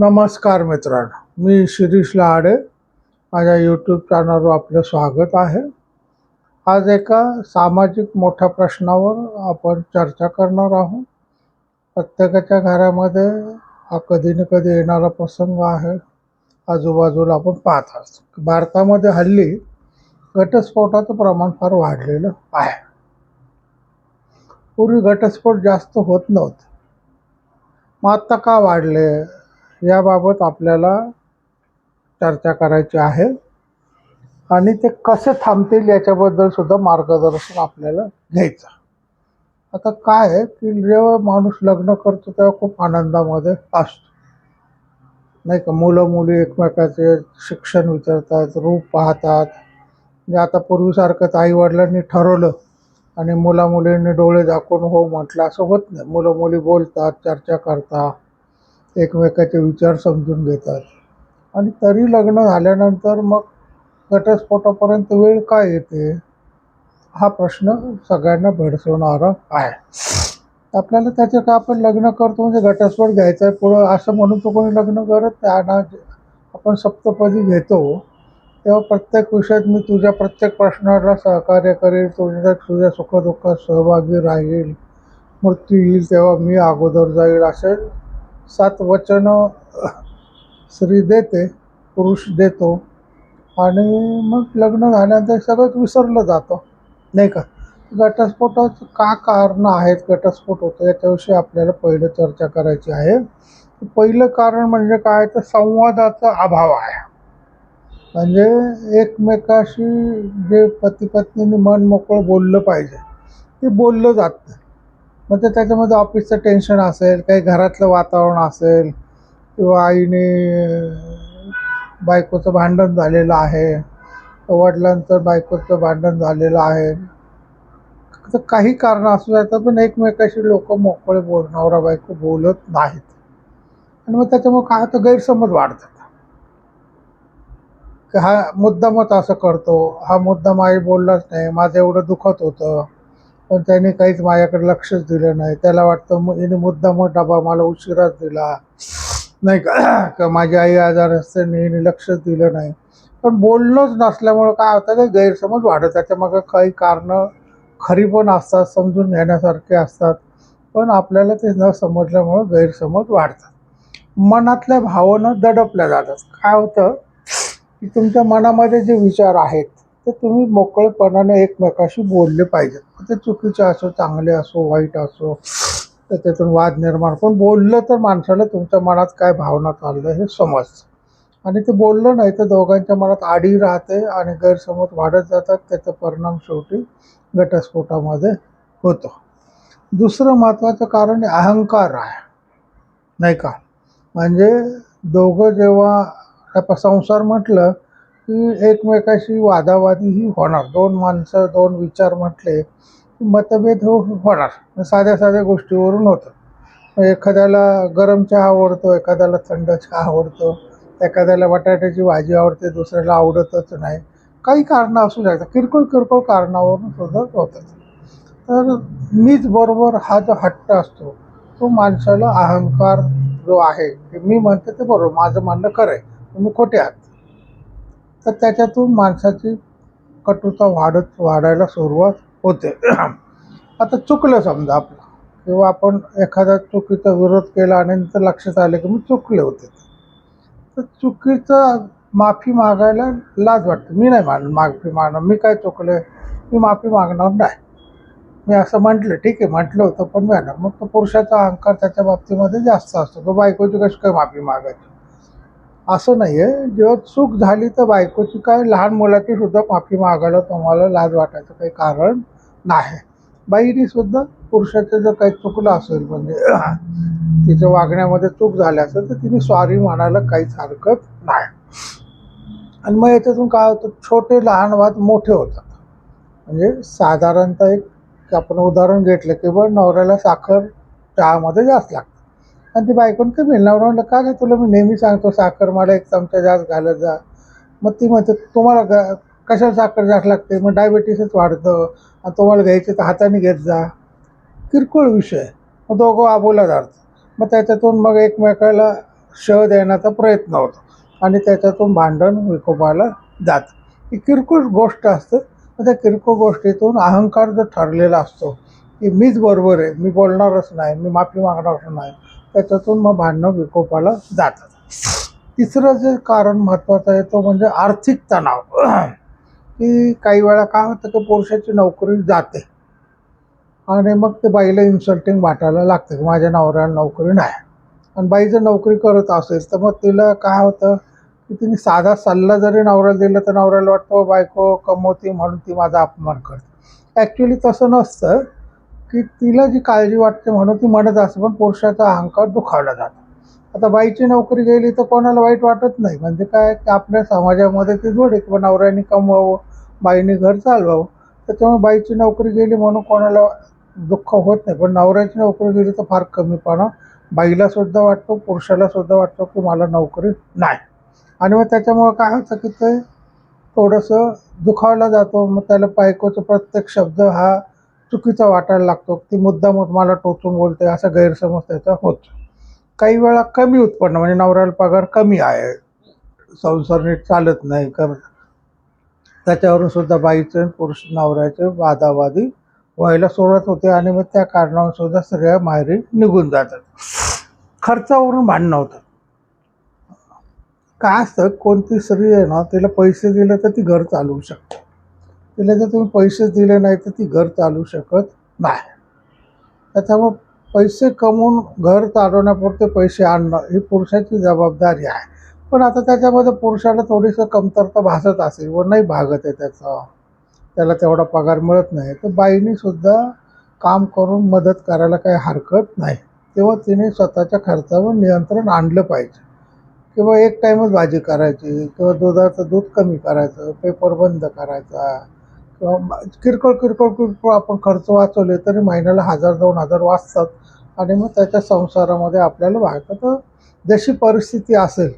नमस्कार मित्रांनो, मी शिरीष लहाडे. माझ्या यूट्यूब चॅनलवर आपलं स्वागत आहे. आज एका सामाजिक मोठ्या प्रश्नावर आपण चर्चा करणार आहोत. प्रत्येकाच्या घरामध्ये हा कधी ना कधी येणारा प्रसंग आहे. आजूबाजूला आपण पाहत असतो. भारतामध्ये हल्ली घटस्फोटाचं प्रमाण फार वाढलेलं आहे. पूर्वी घटस्फोट जास्त होत नव्हते, मग आता का वाढले याबाबत आपल्याला चर्चा करायची आहे आणि ते कसे थांबतील याच्याबद्दल सुद्धा मार्गदर्शन आपल्याला घ्यायचं. आता काय आहे की जेव्हा माणूस लग्न करतो तेव्हा खूप आनंदामध्ये असतो, नाही का. मुलं मुली एकमेकाचे शिक्षण विचारतात, रूप पाहतात. म्हणजे आता पूर्वीसारखंच आई वडिलांनी ठरवलं आणि मुला मुलींनी डोळे झाकून हो म्हटलं असं होत नाही. मुलं मुली बोलतात, चर्चा करतात, एकमेकाचे विचार समजून घेतात. आणि तरी लग्न झाल्यानंतर मग घटस्फोटापर्यंत वेळ का येते, हा प्रश्न सगळ्यांना भेडसावणारा आहे. आपल्याला त्याचं का आपण लग्न करतो म्हणजे घटस्फोट घ्यायचा आहे पुढं असं म्हणून तो कोणी लग्न करत नाही. आणि आपण सप्तपदी घेतो तेव्हा प्रत्येक विषयात मी तुझ्या प्रत्येक प्रश्नाला सहकार्य करेल, तुझ्या सुखदुःखात सहभागी राहील, मृत्यू येईल तेव्हा मी अगोदर जाईल, असे 7 वचनं स्त्री देते, पुरुष देतो. आणि मग लग्न झाल्यानंतर सगळंच विसरलं जातं, नाही का. घटस्फोटाचं का कारणं आहेत, घटस्फोट होतो याच्याविषयी आपल्याला पहिलं चर्चा करायची आहे. पहिलं कारण म्हणजे काय, तर संवादाचा अभाव आहे. म्हणजे एकमेकाशी जे पती पत्नीने मन मोकळं बोललं पाहिजे ते बोललं जात नाही. मग त्याच्यामध्ये ऑफिसचं टेन्शन असेल, काही घरातलं वातावरण असेल, किंवा आईने बायकोचं भांडण झालेलं आहे, वडिलांचं बायकोचं भांडण झालेलं आहे, तर काही कारणं असू शकतात. पण एकमेकाशी लोक मोकळे नवरा बायको बोलत नाहीत. आणि मग त्याच्यामुळे काय होतं, गैरसमज वाढतात. की हा मुद्दामच असं करतो, हा मुद्दाम आई बोललाच नाही, माझं एवढं दुखत होतं पण त्याने काहीच माझ्याकडे लक्षच दिलं नाही. त्याला वाटतं हिने मुद्दामच डबा मला उशिराच दिला, नाही का माझी आई आजार असते हिने लक्षच दिलं नाही. पण बोलणंच नसल्यामुळं काय होतं, की गैरसमज वाढत. त्याच्यामागं काही कारणं खरी पण असतात, समजून घेण्यासारखे असतात, पण आपल्याला ते न समजल्यामुळं गैरसमज वाढतात. मनातल्या भावना दडपल्या जातात. काय होतं की तुमच्या मनामध्ये जे विचार आहेत ते तुम्ही मोकळेपणाने एकमेकाशी बोलले पाहिजेत. ते चुकीचे असो, चांगले असो, वाईट असो, त्याच्यातून वाद निर्माण. पण बोललं तर माणसाला तुमच्या मनात काय भावना चाललं हे समजतं. आणि ते बोललं नाही तर दोघांच्या मनात आडी राहते आणि गैरसमज वाढत जातात. त्याचा परिणाम शेवटी घटस्फोटामध्ये होतो. दुसरं महत्त्वाचं कारण अहंकार आहे, नाही का. म्हणजे दोघं जेव्हा संसार म्हटलं की एकमेकाशी वादावादीही होणार. दोन माणसं, दोन विचार म्हटले की मतभेद होणार. साध्या साध्या गोष्टीवरून होतं. एखाद्याला गरम चहा आवडतो, एखाद्याला थंड चहा आवडतो, एखाद्याला बटाट्याची भाजी आवडते, दुसऱ्याला आवडतच नाही. काही कारणं असू शकतात, किरकोळ किरकोळ कारणावरून सुद्धा होतात. तर मीच बरोबर हा जो हट्ट असतो तो माणसाला अहंकार जो आहे, मी म्हणते ते बरोबर, माझं म्हणणं खरं आहे, तुम्ही खोटे आहात, तर त्याच्यातून माणसाची कटुता वाढायला सुरुवात होते. आता चुकलं समजा आपलं, किंवा आपण एखाद्या चुकीचा विरोध केला आणि नंतर लक्षात आलं की मी चुकले होते, तर चुकीचं माफी मागायला लाज वाटते. मी नाही माफी मागणार, मी काय चुकले, मी माफी मागणार नाही. मी असं म्हटलं, ठीक आहे म्हटलं होतं पण नाही. मग तो पुरुषाचा अहंकार त्याच्या बाबतीमध्ये जास्त असतो. तो बायकोची कशी काय माफी मागायची, असं नाही आहे. जेव्हा चूक झाली तर बायकोची काय, लहान मुलाची सुद्धा माफी मागायला तुम्हाला लाज वाटायचं काही कारण नाही. बाईने सुद्धा पुरुषाचं जर काही चुकलं असेल, म्हणजे तिच्या वागण्यामध्ये चूक झाली असेल, तर तिने सॉरी म्हणायला काहीच हरकत नाही. आणि मग याच्यातून काय होतं, छोटे लहान वाद मोठे होतात. म्हणजे साधारणतः एक आपण उदाहरण घेतलं की बघ, नवऱ्याला साखर चहामध्ये जास्त लागते आणि ती बायकोन कमी. नवरा म्हणलं का काय, तुला मी नेहमी सांगतो साखर मला 1 चमचा जास्त घालत जा. मग ती म्हणते तुम्हाला कशाला साखर जास्त लागते, मग डायबिटीसच वाढतं आणि तुम्हाला घ्यायचं तर हाताने घेत जा. किरकोळ विषय, मग दोघं आबोला जातात. मग त्याच्यातून मग एकमेकाला देण्याचा प्रयत्न होतो आणि त्याच्यातून भांडण विकोपाला जातं. ही किरकोळ गोष्ट असते. त्या किरकोळ गोष्टीतून अहंकार जर ठरलेला असतो की मीच बरोबर आहे, मी बोलणारच नाही, मी माफी मागणारच नाही, त्याच्यातून मग भांडणं विकोपाला जातात. तिसरं जे कारण महत्त्वाचं आहे तो म्हणजे आर्थिक तणाव. की काही वेळा काय होतं की पुरुषाची नोकरी जाते आणि मग ते बाईला इन्सल्टिंग वाटायला लागतं की माझ्या नवऱ्याला नोकरी नाही. आणि बाई जर नोकरी करत असेल तर मग तिला काय होतं की तिने साधा सल्ला जरी नवऱ्याला दिला तर नवऱ्याला वाटतं बायको कमवती म्हणून ती माझा अपमान करते. ॲक्च्युली तसं नसतं, की तिला जी काळजी वाटते म्हणून ती म्हणत असते, पण पुरुषाचा अहंकार दुखावला जातो. आता बाईची नोकरी गेली तर कोणाला वाईट वाटत नाही. म्हणजे काय की आपल्या समाजामध्ये ती जोड आहे किंवा नवऱ्याने कमवावं, बाईने घर चालवावं. त्याच्यामुळे बाईची नोकरी गेली म्हणून कोणाला दुःख होत नाही. पण नवऱ्याची नोकरी गेली तर फार कमीपणा बाईलासुद्धा वाटतो, पुरुषालासुद्धा वाटतो की मला नोकरी नाही. आणि मग त्याच्यामुळं काय होतं की ते थोडंसं दुखावला जातो. मग त्याला बायकोचा प्रत्येक शब्द हा चुकीचा वाटायला लागतो. ती मुद्दामच मला टोचून बोलते असा गैरसमज त्याचा होतो. काही वेळा कमी उत्पन्न म्हणजे नवऱ्याला पगार कमी आहे, संसार नीट चालत नाही कर त्याच्यावरून सुद्धा बाईचे आणि पुरुष नवऱ्याचे वादावादी व्हायला सुरुवात होते आणि मग त्या कारणावरून सुद्धा स्त्रिया माहेरी निघून जातात. खर्चावरून भांडणं होतात. काय असतं कोणती स्त्री आहे ना तिला पैसे दिले तर ती घर चालवू शकते. तिला जर तुम्ही पैसे दिले नाही तर ती घर चालवू शकत नाही. त्याच्यामुळं पैसे कमवून घर चालवण्यापुरते पैसे आणणं ही पुरुषाची जबाबदारी आहे. पण आता त्याच्यामध्ये पुरुषाला थोडीसं कमतरता भासत असेल व नाही भागत आहे त्याचं, त्याला तेवढा पगार मिळत नाही, तर बाईनी सुद्धा काम करून मदत करायला काही हरकत नाही. तेव्हा तिने स्वतःच्या खर्चावर नियंत्रण आणलं पाहिजे. किंवा एक टाईमच भाजी करायची किंवा दुधाचं दूध कमी करायचं, पेपर बंद करायचा किंवा किरकोळ किरकोळ किरकोळ आपण खर्च वाचवले तरी महिन्याला 1000-2000 वाचतात आणि मग त्याच्या संसारामध्ये आपल्याला तर जशी परिस्थिती असेल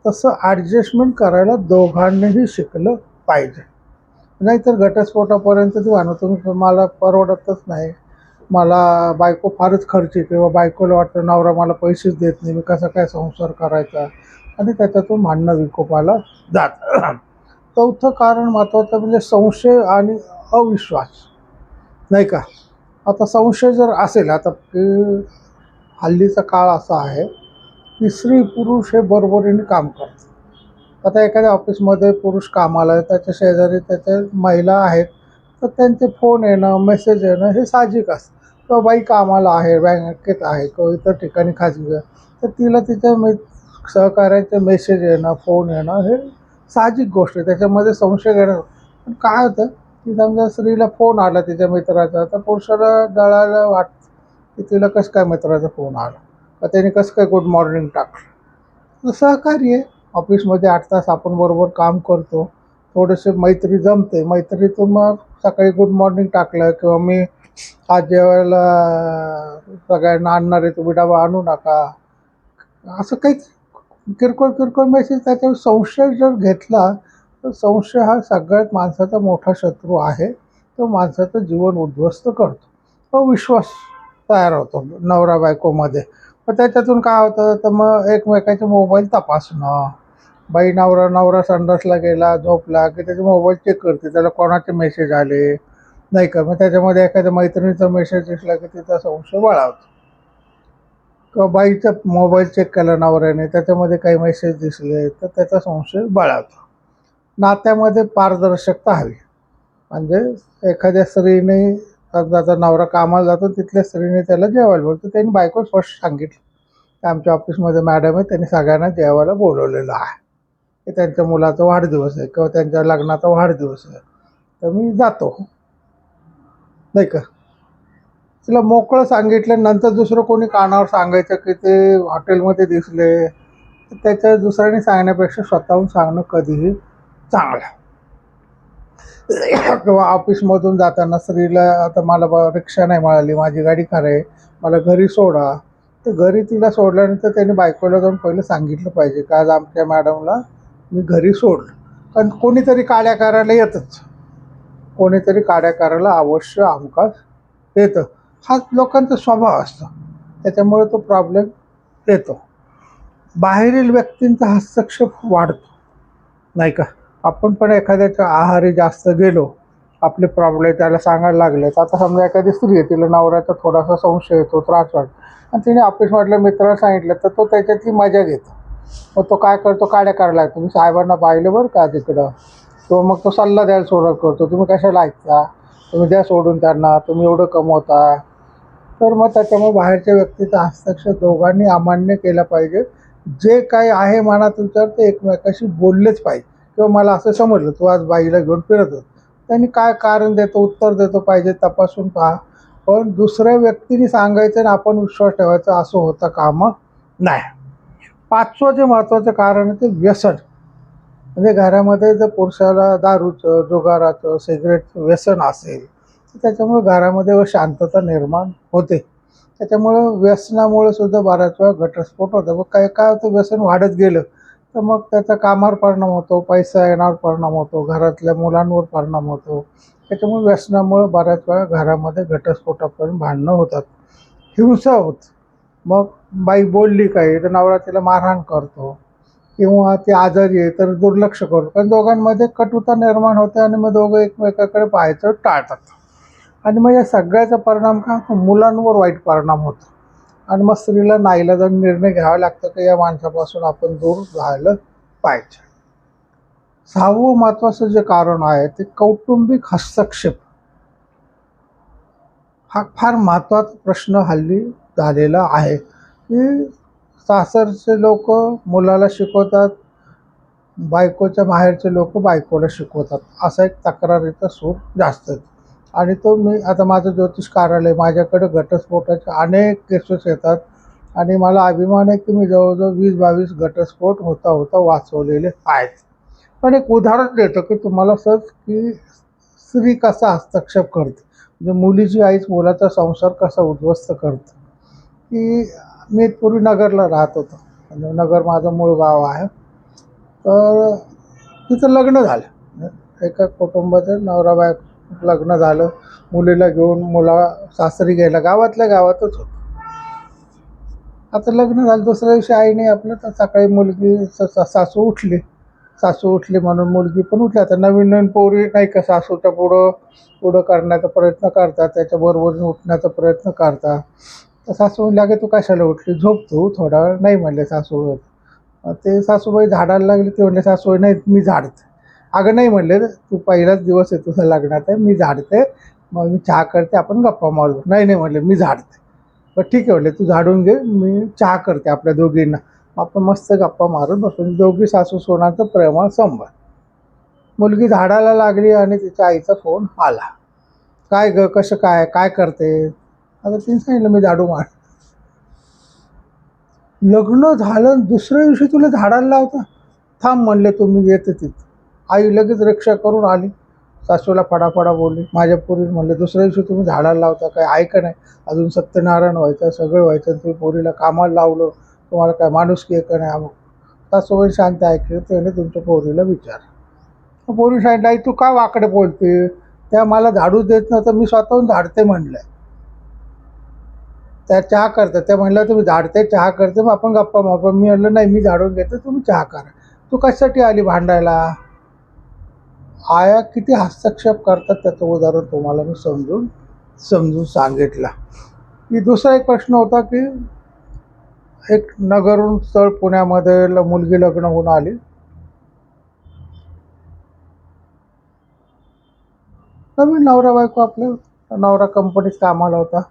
तसं ॲडजस्टमेंट करायला दोघांनीही शिकलं पाहिजे. नाहीतर घटस्फोटापर्यंत ती म्हणू तुम्ही मला परवडतच नाही, मला बायको फारच खर्ची किंवा बायकोला वाटतं नवरा मला पैसेच देत नाही, मी कसा काय संसार करायचा आणि त्याच्यातून भांडणं विकोपाला जातं. चौथं कारण महत्त्वाचं म्हणजे संशय आणि अविश्वास, नाही का? आता संशय जर असेल आता की हल्लीचा काळ असा आहे की स्त्री पुरुष हे बरोबरीने काम करतात. आता एखाद्या ऑफिसमध्ये पुरुष कामाला आहे, त्याच्या शेजारी त्याच्या महिला आहेत, तर त्यांचे फोन येणं, मेसेज येणं हे साहजिक असतं. किंवा बाई कामाला आहे, बँकेत आहे किंवा इतर ठिकाणी खाजगी आहे, तर तिला तिच्या सहकार्याचे मेसेज येणं, फोन येणं हे साहजिक गोष्ट आहे. त्याच्यामध्ये संशय घेणं. पण काय होतं की समजा स्त्रीला फोन आला तिच्या मित्राचा, तर पुरुषाला दळायला वाटतं की तिला कसं काय मित्राचा फोन आला, का त्याने कसं काय गुड मॉर्निंग टाकलं. सहकार्य आहे. ऑफिसमध्ये 8 तास आपण बरोबर काम करतो, थोडेसे मैत्री जमते, मैत्रीतून मग सकाळी गुड मॉर्निंग टाकलं किंवा मी आज जेवायला सगळ्यांना आणणार आहे, तुम्ही डबा आणू नका, असं काही किरकोळ किरकोळ मेसेज. त्याच्यावर संशय जर घेतला तर संशय हा सगळ्यात माणसाचा मोठा शत्रू आहे. तो माणसाचं जीवन उद्ध्वस्त करतो. तो विश्वास तयार होतो नवरा बायकोमध्ये. मग त्याच्यातून काय होतं तर मग एकमेकाचे मोबाईल तपासणं. बाई नवरा नवरा संडासला गेला, झोपला की त्याचे मोबाईल चेक करते, त्याला कोणाचे मेसेज आले नाही का. मग त्याच्यामध्ये एखाद्या मैत्रिणीचा मेसेज दिसला की तिचा संशय बळावतो. किंवा बाईचा मोबाईल चेक केला नवऱ्याने, त्याच्यामध्ये काही मेसेज दिसले तर त्याचा संशय बळावतो. नात्यामध्ये पारदर्शकता हवी. म्हणजे एखाद्या स्त्रीने समजा आता नवरा कामाला जातो, तिथल्या स्त्रीने त्याला जेवायला बोलतो, त्यांनी बायको स्पष्ट सांगितलं की आमच्या ऑफिसमध्ये मॅडम आहे, त्यांनी सगळ्यांना जेवायला बोलवलेलं आहे, की त्यांच्या मुलाचा वाढदिवस आहे किंवा त्यांच्या लग्नाचा वाढदिवस आहे, तर मी जातो, नाही का. तिला मोकळं सांगितलं. नंतर दुसरं कोणी कानावर सांगायचं की ते हॉटेलमध्ये दिसले, तर त्याच्या दुसऱ्याने सांगण्यापेक्षा स्वतःहून सांगणं कधीही चांगलं. किंवा ऑफिसमधून जाताना स्त्रीला आता मला रिक्षा नाही मिळाली, माझी गाडी खराब आहे, मला घरी सोडा, तर घरी तिला सोडल्यानंतर त्यांनी बायकोला जाऊन पहिलं सांगितलं पाहिजे का आज आमच्या मॅडमला मी घरी सोडलं. कारण कोणीतरी काड्या करायला येतच, कोणीतरी काड्या करायला अवश्य हमखास येतं. हा लोकांचा स्वभाव असतो, त्याच्यामुळे तो प्रॉब्लेम येतो. बाहेरील व्यक्तींचा हस्तक्षेप वाढतो, नाही का? आपण पण एखाद्याच्या आहारी जास्त गेलो, आपले प्रॉब्लेम त्याला सांगायला लागले. तर आता समजा एखादी स्त्री आहे, तिला नवऱ्याचा थोडासा संशय येतो, त्रास वाटतो आणि तिने ऑफिसमधल्या मित्राला सांगितलं, तर तो त्याच्यातली मजा घेतो. मग तो काय करतो, काड्या करायला, तुम्ही साहेबांना पाहिलं बरं का तिकडं. तो मग तो सल्ला द्यायला सुरुवात करतो, तुम्ही कशाला ऐकता, तुम्ही द्या सोडून त्यांना, तुम्ही एवढं कमवता. तर मग त्याच्यामुळे बाहेरच्या व्यक्तीचा हस्तक्षेप दोघांनी अमान्य केला पाहिजे. जे काही आहे मनात विचार ते एकमेकाशी बोललेच पाहिजे. किंवा मला असं समजलं तू आज बाईला घेऊन फिरत होत, त्यांनी काय कारण देतो, उत्तर देतो, पाहिजे तपासून पहा. पण दुसऱ्या व्यक्तीने सांगायचं आणि आपण विश्वास ठेवायचा असं होता कामं नाही. पाचवं जे महत्त्वाचं कारण आहे ते व्यसन. म्हणजे घरामध्ये जर पुरुषाला दारूचं, जुगाराचं, सिगरेटचं व्यसन असेल, तर त्याच्यामुळे घरामध्ये शांतता निर्माण होते. त्याच्यामुळं व्यसनामुळे सुद्धा बऱ्याच वेळा घटस्फोट होतो. मग काय काय होतं, व्यसन वाढत गेलं तर मग त्याचा कामावर परिणाम होतो, पैसा येण्यावर परिणाम होतो, घरातल्या मुलांवर परिणाम होतो. त्याच्यामुळे व्यसनामुळे बऱ्याच वेळा घरामध्ये घटस्फोटापर्यंत भांडणं होतात, हिंसा होत. मग बाई बोलली काही तर नवरा तिला मारहाण करतो किंवा ती आजारी आहे तर दुर्लक्ष करतो. पण दोघांमध्ये कटुता निर्माण होते आणि मग दोघं एकमेकाकडे पाहायचं टाळतात. आणि मग या सगळ्याचा परिणाम काय होतो, मुलांवर वाईट परिणाम होतो. आणि मग स्त्रीला नाईलाजाने निर्णय घ्यावा लागतो की या माणसापासून आपण दूर राहिलं पाहिजे. सहावं महत्त्वाचं जे कारण आहे ते कौटुंबिक हस्तक्षेप. हा फार महत्त्वाचा प्रश्न हल्ली झालेला आहे की सासरचे लोक मुलाला शिकवतात, बायकोच्या माहेरचे लोक बायकोला शिकवतात, असा एक तक्रारीचा सूर जास्त आहे. आणि तो मी आता माझं ज्योतिष कार्यालय, माझ्याकडे घटस्फोटाचे अनेक केसेस येतात आणि मला अभिमान आहे की मी जवळजवळ 20-22 घटस्फोट होता होता वाचवलेले आहेत. पण एक उदाहरण देतो की तुम्हाला सहज की स्त्री कसा हस्तक्षेप करते, म्हणजे मुलीची आईच मुलाचा संसार कसा उद्ध्वस्त करते. की मी पूर्वी नगरला राहत होतो, म्हणजे नगर माझं मूळ गाव आहे. तर तिचं लग्न झालं, एका कुटुंबाचं नवरा बायको लग्न झालं, मुलीला घेऊन मुला सासरी गेला, गावातल्या गावातच होतं. आता लग्न झालं, दुसऱ्या दिवशी आईने आपलं तर सकाळी मुलगी सासू उठली म्हणून मुलगी पण उठली. आता नवीन नवीन पोरी नाही का सासूच्या पुढं पुढं करण्याचा प्रयत्न करतात, त्याच्याबरोबर उठण्याचा प्रयत्न करतात. तर सासू म्हणली, अगं तू कशाला उठली, झोप तू थोडा वेळ. नाही म्हणले सासू. ते सासूबाई झाडायला लागली, ते म्हणले सासूबाई नाही मी झाडते. अगं नाही म्हणले, तू पहिलाच दिवस आहे तुझा लग्नात आहे, मी झाडते, मग मी चहा करते, आपण गप्पा मारू. नाही नाही म्हणले मी झाडते. बरं ठीक आहे म्हणले, तू झाडून घे, मी चहा करते आपल्या दोघींना, आपण मस्त गप्पा मारून बसून. दोघी सासू सोनाचं प्रेमळ संभाळ. मुलगी झाडायला लागली आणि तिच्या आईचा फोन आला. काय ग, कसं काय, काय करते? आता तिने सांगितलं मी झाडू मार. लग्न झालं दुसऱ्या दिवशी तुला झाडायला लावता? थांब म्हणले, तुम्ही येते तिथं. आई लगेच रिक्षा करून आली, सासूला फडाफडा बोलली. माझ्या पोरीला म्हणले दुसऱ्या दिवशी तुम्ही झाडायला लावता, काय आहे का नाही, अजून सत्यनारायण व्हायचं, सगळं व्हायचं, तुम्ही पोरीला कामाला लावलं, तुम्हाला काय माणुसकी आहे का नाही. अमुक. सासूबाई शांत ऐकले, त्याने तुमच्या पोरीला विचार. पोरी सांगितलं, आई तू का वाकडे बोलते, त्या मला झाडू देत नव्हतं, मी स्वतःहून झाडते म्हणलं. त्या चहा करतात, त्या म्हणलं तुम्ही झाडते चहा करते, मग आपण गप्पा मारू. मी म्हणलं नाही मी झाडून घेते, तुम्ही चहा करा. तू कशासाठी आली भांडायला? आया किती हस्तक्षेप करतात त्याचं उदाहरण तुम्हाला मी समजून सांगितलं. की दुसरा एक प्रश्न होता की एक नगरहून स्थळ पुण्यामध्ये मुलगी लग्न होऊन आली. नवीन नवरा बायको, आपलं नवरा कंपनीत कामाला होता.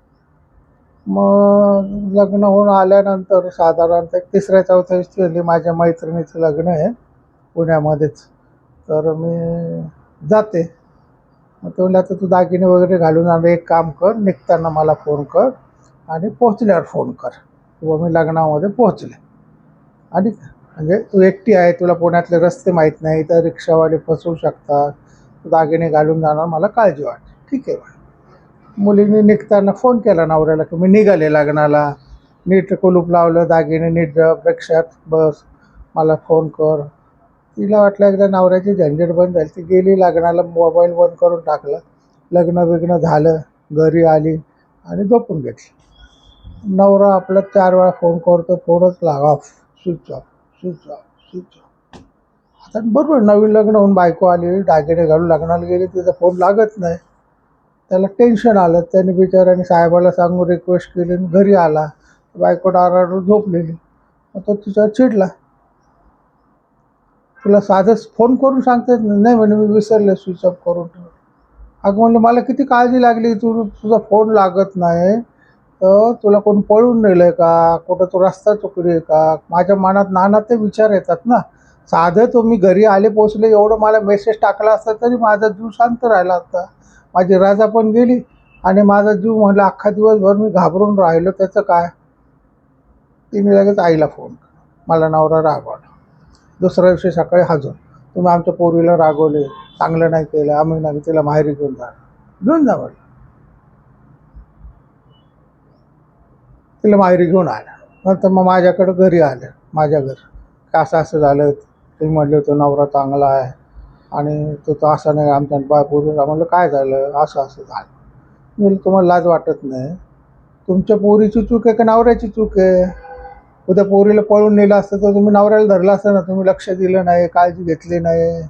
मग लग्न होऊन आल्यानंतर साधारणतः एक तिसऱ्या चौथ्या दिवशी माझ्या मैत्रिणीचं लग्न आहे पुण्यामध्येच, तर मी जाते. मग ते म्हणलं आता तू दागिने वगैरे घालून आले, एक काम कर, निघताना मला फोन कर आणि पोहोचल्यावर फोन कर किंवा मी लग्नामध्ये पोहोचले. आणि म्हणजे तू एकटी आहे, तुला पुण्यातले रस्ते माहीत नाही, तर रिक्षावाले फसवू शकतात, तू दागिने घालून जाणार, मला काळजी वाटते. ठीक आहे. मुलीने निघताना फोन केला नवऱ्याला की मी निघाले लग्नाला, नीट कुलूप लावलं, दागिने नीट रिक्षात बस, मला फोन कर. तिला वाटलं एकदा नवऱ्याची झंझट बंद झाली, ती गेली लग्नाला, मोबाईल बंद करून टाकला, लग्न बिग्न झालं, घरी आली आणि झोपून घेतली. नवरा आपला 4 वेळा फोन करतो, फोनच लागा. Switch off, switch off, switch off. आता बरोबर नवीन लग्न होऊन बायको आली, दागिने घालून लग्नाला गेली, तिचा फोन लागत नाही. त्याला टेन्शन आलं. त्याने बिचाऱ्याने साहेबाला सांगून रिक्वेस्ट केली आणि घरी आला. बायको डाराडून झोपलेली. मग तो तिच्यावर चिडला. तुला साधंच फोन करून सांगता येत नाही? नाही म्हणे, मी विसरले स्विच ऑफ करून ठेव. अगं म्हणलं, मला किती काळजी लागली, तुझा फोन लागत नाही तर तुला कोण पळून नेलं आहे का, कुठं तू रस्ता चुकली आहे का? माझ्या मनात नाना ते विचार येतात ना. साधं तुम्ही घरी आले पोचले एवढं मला मेसेज टाकला असता तरी माझा जीव शांत राहिला असता. माझी राजा पण गेली आणि माझा जीव म्हणलं अख्खा दिवसभर मी घाबरून राहिलो, त्याचं काय? तिने लगेच आईला फोन केला. मला नवरा रागवला. दुसऱ्या दिवशी सकाळी हजर, तुम्ही आमच्या पोरीला रागवले, चांगलं नाही केलं, आम्ही नाही, तिला माहेरी घेऊन जा म्हटलं. तिला माहेरी घेऊन आल्या. नंतर मग माझ्याकडं घरी आले, माझ्या घरी. असं असं झालं, तुम्ही म्हटले होते नवरा चांगला आहे आणि तो असं नाही, आमच्या पोरीला. म्हणलं काय झालं? असं असं झालं. मी तुम्हाला लाज वाटत नाही? तुमच्या पोरीची चूक आहे का नवऱ्याची चूक आहे? उद्या पोरीला पळून नेलं असतं तर तुम्ही नवऱ्याला धरलं असतं ना. तुम्ही लक्ष दिलं नाही, काळजी घेतली नाही.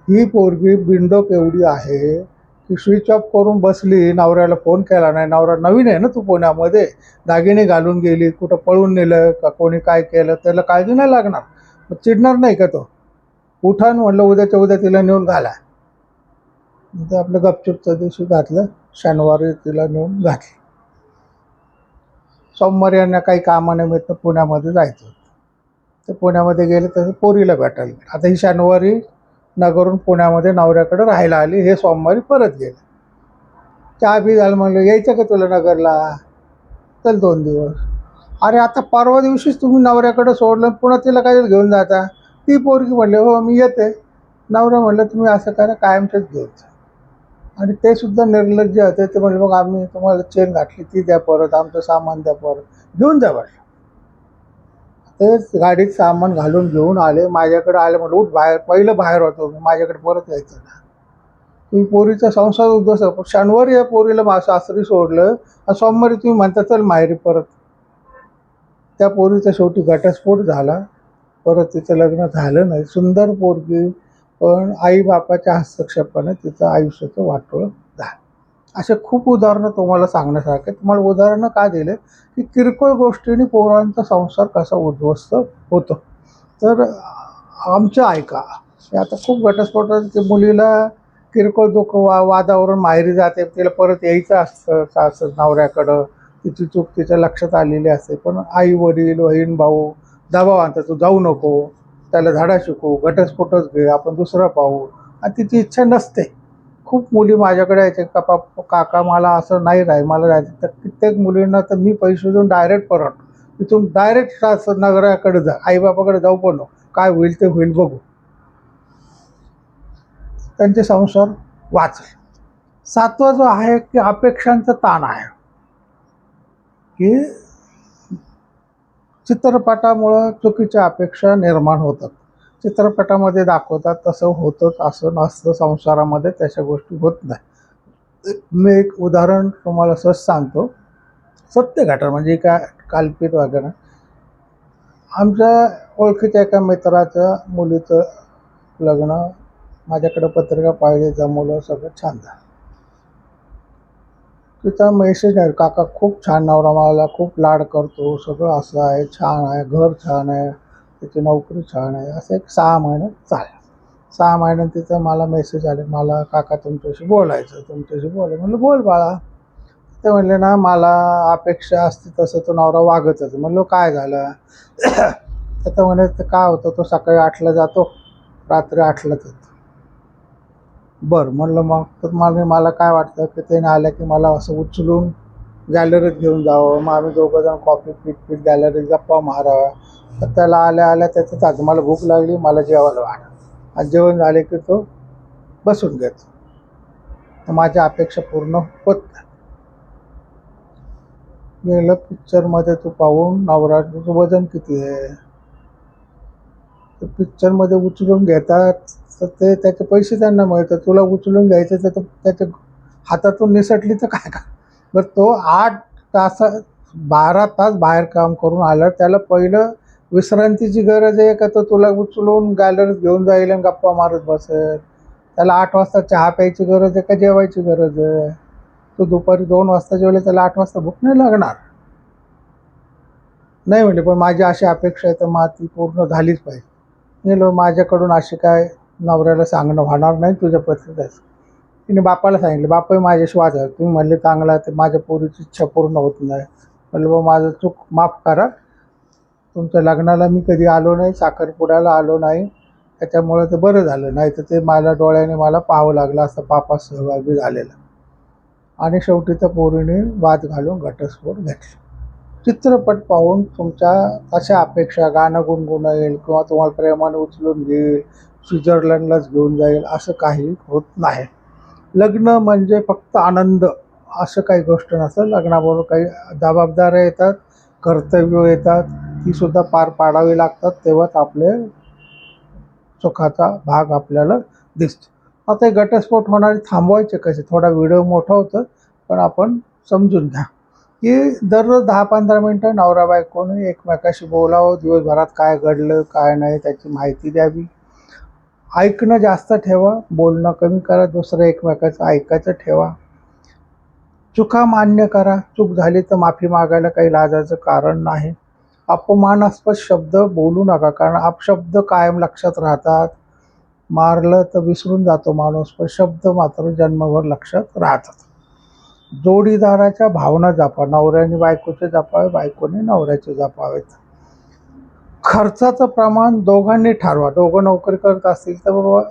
ही पोरगी बिंडोक एवढी आहे की स्विच ऑफ करून बसली, नवऱ्याला फोन केला नाही. नवरा नवीन आहे ना, तू पुण्यामध्ये दागिने घालून गेली, कुठं पळून नेलं का कोणी काय केलं, त्याला काळजी नाही लागणार? मग चिडणार नाही का तो? उठान म्हणलं उद्याच्या उद्या तिला नेऊन घाला. ते आपलं गपचूपच्या दिवशी घातलं. शनिवारी तिला नेऊन घातलं. सोमवारी यांना काही कामानिमित्त पुण्यामध्ये जायचं होतं. ते पुण्यामध्ये गेले तर पोरीला भेटायला. आता ही शनिवारी नगरून पुण्यामध्ये नवऱ्याकडे राहायला आली. हे सोमवारी परत गेले. चहा बी झालं. म्हणलं यायचं का तुला नगरला? चल 2 दिवस. अरे आता परवा दिवशीच तुम्ही नवऱ्याकडे सोडलं, पुन्हा तिला काय घेऊन जाता? ती पोरगी म्हणले हो मी येते. नवरा म्हणलं तुम्ही असं करा, कायमचंच घेऊन जा. आणि ते सुद्धा निर्लज्ज होते. ते म्हणले मग आम्ही तुम्हाला चेन घातली ती द्या परत, आमचं सामान द्या परत, घेऊन जा म्हटलं. तेच गाडीत सामान घालून घेऊन आले. माझ्याकडे आले. म्हटलं उठ बाहेर. पहिलं बाहेर होतो मी, माझ्याकडे परत यायचं ना. तुम्ही पोरीचा संसार उद्ध्वस्त. शनिवारी या पोरीला सासरी सोडलं आणि सोमवारी तुम्ही म्हणता चल माहेरी परत. त्या पोरीचा शेवटी घटस्फोट झाला. परत तिचं लग्न झालं नाही. सुंदर पोरगी, पण आईबापाच्या हस्तक्षेपाने तिचं आयुष्याचं वाटोळं झालं. असे खूप उदाहरणं तुम्हाला सांगण्यासारखे. तुम्हाला उदाहरणं का दिले की किरकोळ गोष्टींनी पोरांचा संसार कसा उद्ध्वस्त होतो. तर आमचं ऐका. आता खूप घटस्फोटात की मुलीला किरकोळ दुःख वादावरून माहेरी जाते, तिला परत यायचं असतं नवऱ्याकडं. तिची चूक तिच्या लक्षात आलेली असते, पण आई वडील बहीण भाऊ दबाव आणतात, तू जाऊ नको, त्याला धडा शिकू, घटस्फोटच घे, आपण दुसरं पाहू. आणि तिची इच्छा नसते. खूप मुली माझ्याकडे यायचे, काका मला असं नाही मला जायचं. तर कित्येक मुलींना तर मी पैसे देऊन डायरेक्ट परत, तिथून डायरेक्ट नगराकडे जा, आईबापाकडे जाऊ पण नको, काय होईल ते होईल बघू. त्यांचे संसार वाचले. 7वा जो आहे की अपेक्षांचा ताण आहे. की चित्रपटामुळं चुकीच्या अपेक्षा निर्माण होतात. चित्रपटामध्ये दाखवतात तसं होतंच असं नसतं. संसारामध्ये तशा गोष्टी होत नाही. मी एक उदाहरण तुम्हाला सहज सांगतो. सत्य घटना, म्हणजे काय काल्पित वगैरे. आमच्या ओळखीच्या एका मित्राच्या मुलीचं लग्न, माझ्याकडे पत्रिका पाहिली, जमवलं, सगळं छान झालं. तिचा मेसेज आहे, काका खूप छान नवरा, मला खूप लाड करतो, सगळं असं आहे, छान आहे, घर छान आहे, तिची नोकरी छान आहे. असं एक 6 महिने चाललं. 6 महिन्यात तिचा मला मेसेज आले, मला काका तुमच्याशी बोलायचं, तुमच्याशी बोलायचं. म्हणलं बोल बाळा. ते म्हणले ना, मला अपेक्षा असते तसं तो नवरा वागतच. म्हणलो काय झालं? तर म्हणे ते काय होतं, तो सकाळी 8ला जातो, रात्री 8लाच येतो. बरं म्हणलं मग. तर मला काय वाटतं की त्याने आलं की मला असं उचलून गॅलरीत घेऊन जावं, मग आम्ही दोघंजण कॉफी पीत गॅलरीत गप्पा माराव्या. तर त्याला आल्या त्याचं आज मला भूक लागली, मला जेवायला वाढ, आणि जेवण झाले की तो बसून घेतो. तर माझ्या अपेक्षा पूर्ण होत नाही. गेलं पिक्चरमध्ये तू पाहून, नवरा तुझं वजन किती आहे, तर पिक्चरमध्ये उचलून घेतात तर ते त्याचे पैसे त्यांना मिळतात. तुला उचलून घ्यायचं तर त्याच्या हातातून निसटली तर काय का. बरं तो 8 तास 12 तास बाहेर काम करून आलं, त्याला पहिलं विश्रांतीची गरज आहे का तो तुला उचलून गॅलरीत घेऊन जाईल आणि गप्पा मारत बसेल? त्याला 8 वाजता चहा प्यायची गरज आहे का जेवायची गरज आहे? तो दुपारी 2 वाजता जेवले, त्याला 8 वाजता भूक नाही लागणार. नाही म्हणले, पण माझी अशी अपेक्षा आहे तर मग ती पूर्ण झालीच पाहिजे. गेलो, माझ्याकडून अशी काय नवऱ्याला सांगणं होणार नाही तुझ्या पद्धतीचं. तिने बापाला सांगितलं. बापाही माझ्याशी वाद, तुम्ही म्हणले चांगला ते माझ्या पोरीची इच्छा पूर्ण होत नाही. म्हणलं बा माझं चूक माफ करा, तुमच्या लग्नाला मी कधी आलो नाही, साखरपुड्याला आलो नाही, त्याच्यामुळे ते बरं झालं, नाही तर ते मला डोळ्याने मला पाहावं लागलं असतं पापात सहभागी झालेलं. आणि शेवटी त्या पोरीने वाद घालून घटस्फोट घेतला. चित्रपट पाहून तुमच्या अशा अपेक्षा, गाणं गुणगुणेल किंवा तुम्हाला प्रेमाने उचलून घेईल, स्वित्झर्लंडलाच घेऊन जाईल, असं काही होत नाही. लग्न म्हणजे फक्त आनंद असं काही गोष्ट नसतं. लग्नाबरोबर काही जबाबदाऱ्या येतात, कर्तव्य येतात, ती सुद्धा पार पाडावी लागतात. तेव्हाच आपले सुखाचा भाग आपल्याला दिसतो. आता हे घटस्फोट होणारे थांबवायचे कसे? थोडा व्हिडिओ मोठा होतं, पण आपण समजून घ्या की दररोज 10-15 मिनटं नवरा बायकोने एकमेकाशी बोलावं. दिवसभरात काय घडलं काय नाही त्याची माहिती द्यावी. ऐकणं जास्त ठेवा, बोलणं कमी करा. दुसरं एकमेकाचं ऐकायचं ठेवा. चुका मान्य करा. चूक झाली तर माफी मागायला काही लाजायचं कारण नाही. अपमानास्पद शब्द बोलू नका, कारण अपशब्द कायम लक्षात राहतात. मारलं तर विसरून जातो माणूस, पण शब्द मात्र जन्मभर लक्षात राहतात. जोडीदाराच्या भावना जपा. नवऱ्याने बायकोचे जपावे, बायकोने नवऱ्याचे जपावेत. खर्चाचं प्रमाण दोघांनी ठरवा. दोघं नोकरी करत असतील तर बाबा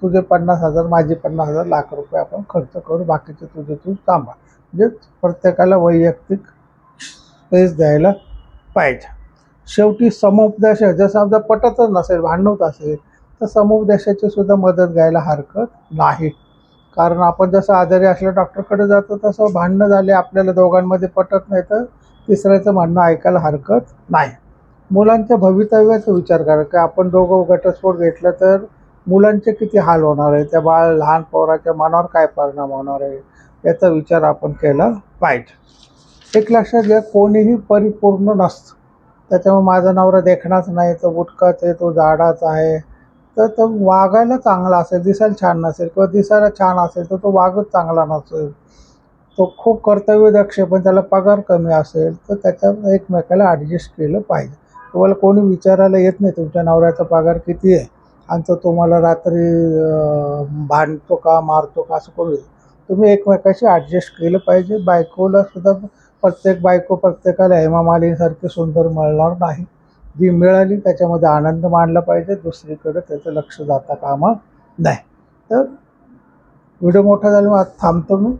तुझे 50,000 माझे 50,000 लाख रुपये आपण खर्च करू, बाकीचे तुझे तू सांभाळ. म्हणजे प्रत्येकाला वैयक्तिक स्पेस द्यायला पाहिजे. शेवटी समुपदेश, जर समजा पटतच नसेल, भांडणत असेल, तर समुपदेशाची सुद्धा मदत घ्यायला हरकत नाही. कारण आपण जसं आजारी असल्या डॉक्टरकडे जातो तसं भांडणं झाले, आपल्याला दोघांमध्ये पटत नाही, तर तिसऱ्याचं म्हणणं ऐकायला हरकत नाही. मुलांच्या भवितव्याचा विचार करा की आपण दोघं घटस्फोट घेतला तर मुलांचे किती हाल होणार आहे, त्या लहान पोराच्या मनावर काय परिणाम होणार आहे, याचा विचार आपण केला पाहिजे. एक लक्षात घ्या, कोणीही परिपूर्ण नसतं. त्याच्यामुळे माझा नवरा देखणाच नाही, तो बुटकाच आहे, तो जाडाच आहे, तर तो वागायला चांगला असेल, दिसायला छान नसेल, किंवा दिसायला छान असेल तर तो वागत चांगला नसेल. तो खूप कर्तव्यदक्ष पण त्याला पगार कमी असेल, तर त्याच्यात एकमेकाला ॲडजस्ट केलं पाहिजे. तुम्हाला कोणी विचारायला येत नाही तुमच्या नवऱ्याचा पगार किती आहे, आणि तो तुम्हाला रात्री भांडतो का मारतो का असं करू. तुम्ही एकमेकाशी ॲडजस्ट केलं पाहिजे. बायकोला सुद्धा प्रत्येक बायको प्रत्येकाला हेमा मालिनीसारखी सुंदर मिळणार नाही. जी मिळाली त्याच्यामध्ये आनंद मानला पाहिजे, दुसरीकडे त्याचं लक्ष जाता कामा नाही. तर व्हिडिओ मोठा झाला, मग आता थांबतो मी.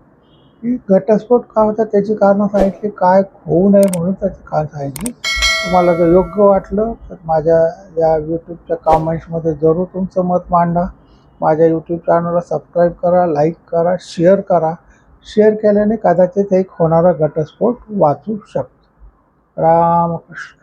की घटस्फोट का होतात त्याची कारणं सांगितली, काय होऊ नये म्हणून त्याची कारण सांगितली. तुम्हाला जर योग्य वाटलं तर माझ्या या यूट्यूबच्या कॉमेंट्समध्ये जरूर तुमचं मत मांडा. माझ्या यूट्यूब चॅनलला सबस्क्राईब करा, लाईक करा, शेअर करा. शेअर केल्याने कदाचित एक होणारा घटस्फोट वाचू शकतो. रामकृष्ण.